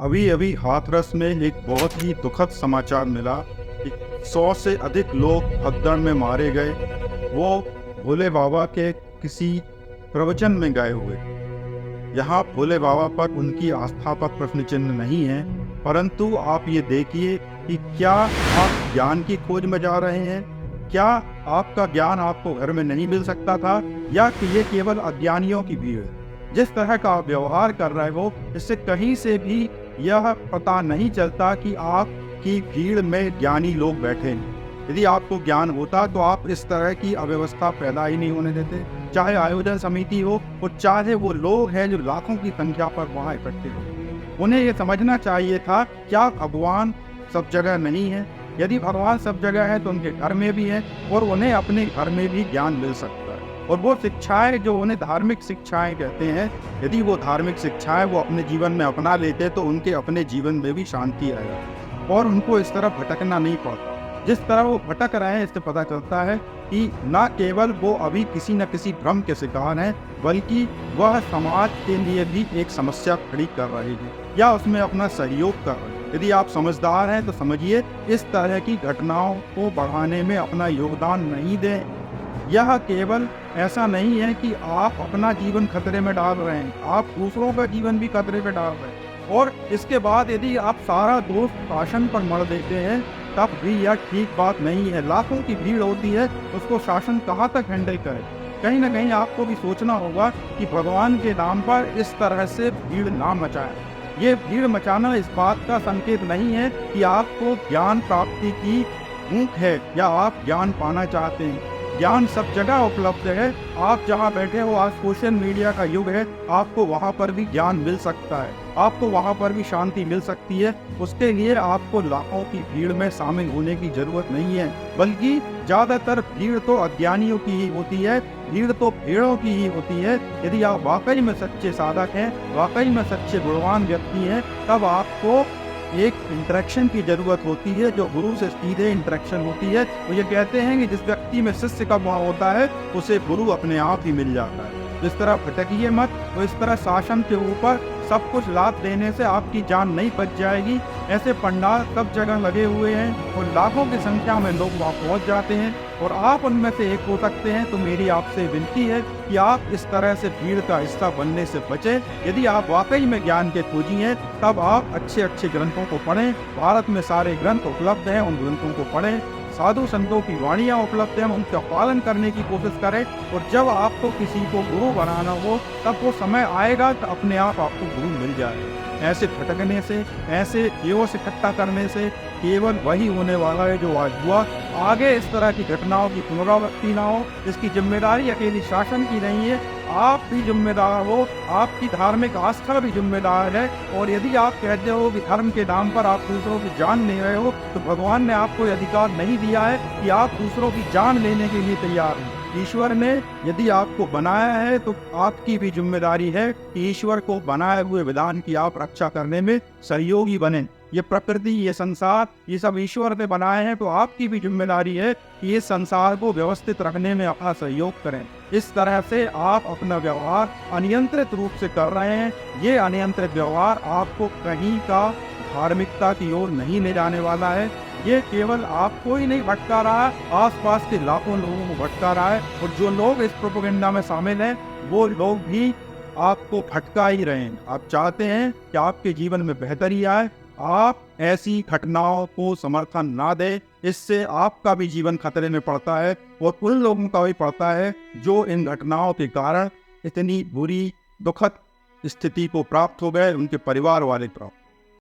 अभी अभी हाथरस में एक बहुत ही दुखद समाचार मिला कि 100 से अधिक लोग भगदड़ में मारे गए। वो भोले बाबा के किसी प्रवचन में गए हुए। यहाँ भोले बाबा पर उनकी आस्था पर प्रश्न चिन्ह नहीं है, परंतु आप ये देखिए कि क्या आप ज्ञान की खोज में जा रहे हैं? क्या आपका ज्ञान आपको घर में नहीं मिल सकता था, या कि ये केवल अज्ञानियों की भीड़ है? जिस तरह का आप व्यवहार कर रहे हो, इससे कहीं से भी यह पता नहीं चलता कि आपकी भीड़ में ज्ञानी लोग बैठे हैं। यदि आपको ज्ञान होता तो आप इस तरह की अव्यवस्था पैदा ही नहीं होने देते, चाहे आयोजन समिति हो और चाहे वो लोग हैं जो लाखों की संख्या पर वहाँ इकट्ठे हो। उन्हें ये समझना चाहिए था, क्या भगवान सब जगह नहीं है? यदि भगवान सब जगह है तो उनके घर में भी है, और उन्हें अपने घर में भी ज्ञान मिल सकता है। और वो शिक्षाएं जो उन्हें धार्मिक शिक्षाएं कहते हैं, यदि वो धार्मिक शिक्षाएं वो अपने जीवन में अपना लेते तो उनके अपने जीवन में भी शांति आएगा और उनको इस तरह भटकना नहीं पड़ता। जिस तरह वो भटक रहे हैं, इससे पता चलता है कि न केवल वो अभी किसी न किसी भ्रम के शिकार हैं, बल्कि वह समाज के लिए भी एक समस्या खड़ी कर रहे हैं या उसमें अपना सहयोग कर रहे हैं। यदि आप समझदार हैं तो समझिए, इस तरह की घटनाओं को बढ़ाने में अपना योगदान नहीं दें। यह केवल ऐसा नहीं है कि आप अपना जीवन खतरे में डाल रहे हैं, आप दूसरों का जीवन भी खतरे में डाल रहे हैं। और इसके बाद यदि आप सारा दोष शासन पर मढ़ देते हैं, तब भी यह ठीक बात नहीं है। लाखों की भीड़ होती है, उसको शासन कहाँ तक हैंडल करे? कहीं ना कहीं आपको भी सोचना होगा कि भगवान के नाम पर इस तरह से भीड़ ना मचाएं। ये भीड़ मचाना इस बात का संकेत नहीं है कि आपको ज्ञान प्राप्ति की भूख है या आप ज्ञान पाना चाहते हैं। ज्ञान सब जगह उपलब्ध है। आप जहाँ बैठे हो, आज सोशल मीडिया का युग है, आपको वहाँ पर भी ज्ञान मिल सकता है, आपको वहाँ पर भी शांति मिल सकती है। उसके लिए आपको लाखों की भीड़ में शामिल होने की जरूरत नहीं है, बल्कि ज्यादातर भीड़ तो अज्ञानियों की ही होती है, भीड़ तो भेड़ों की ही होती है। यदि आप वाकई में सच्चे साधक हैं, वाकई में सच्चे गुणवान व्यक्ति हैं, तब आपको एक इंटरेक्शन की जरूरत होती है, जो गुरु से सीधे इंटरेक्शन होती है। तो ये कहते हैं कि जिस व्यक्ति में शिष्य का भाव होता है, उसे गुरु अपने आप ही मिल जाता है। जिस तरह भटकिए मत, तो इस तरह शासन के ऊपर सब कुछ लाभ देने से आपकी जान नहीं बच जाएगी। ऐसे पंडाल सब जगह लगे हुए हैं और लाखों की संख्या में लोग वहाँ पहुँच जाते हैं, और आप उनमें से एक हो सकते हैं। तो मेरी आपसे विनती है कि आप इस तरह से भीड़ का हिस्सा बनने से बचें। यदि आप वाकई में ज्ञान के खोजी हैं, तब आप अच्छे अच्छे ग्रंथों को पढ़ें। भारत में सारे ग्रंथ उपलब्ध हैं, उन ग्रंथों को पढ़ें। साधु संतों की वाणियाँ उपलब्ध हैं, उनका पालन करने की कोशिश करें। और जब आपको किसी को गुरु बनाना हो, तब वो समय आएगा तो अपने आप आपको गुरु मिल जाएगा। ऐसे भटकने से, ऐसे केवस इकट्ठा करने से केवल वही होने वाला है जो आज हुआ। आगे इस तरह की घटनाओं की पुनरावृत्ति ना हो, इसकी जिम्मेदारी अकेली शासन की नहीं है, आप भी जिम्मेदार हो, आपकी धार्मिक आस्था भी जिम्मेदार है। और यदि आप कहते हो कि धर्म के नाम पर आप दूसरों की जान ले रहे हो, तो भगवान ने आपको अधिकार नहीं दिया है कि आप दूसरों की जान लेने के लिए तैयार हो। ईश्वर ने यदि आपको बनाया है, तो आपकी भी जिम्मेदारी है कि ईश्वर को बनाए हुए विधान की आप रक्षा करने में सहयोगी बने। ये प्रकृति, ये संसार, ये सब ईश्वर ने बनाए हैं, तो आपकी भी जिम्मेदारी है कि इस संसार को व्यवस्थित रखने में अपना सहयोग करें। इस तरह से आप अपना व्यवहार अनियंत्रित रूप से कर रहे हैं। ये अनियंत्रित व्यवहार आपको कहीं का धार्मिकता की ओर नहीं ले जाने वाला है। ये केवल आपको ही नहीं भटका रहा है, आसपास के लाखों लोगों को भटका रहा है। और जो लोग इस प्रोपेगेंडा में शामिल हैं, वो लोग भी आपको भटका ही रहे हैं। आप चाहते हैं कि आपके जीवन में बेहतरी आए, आप ऐसी घटनाओं को समर्थन ना दें। इससे आपका भी जीवन खतरे में पड़ता है और उन लोगों का भी पड़ता है जो इन घटनाओं के कारण इतनी बुरी दुखद स्थिति को प्राप्त हो गए, उनके परिवार वाले प्राप्त।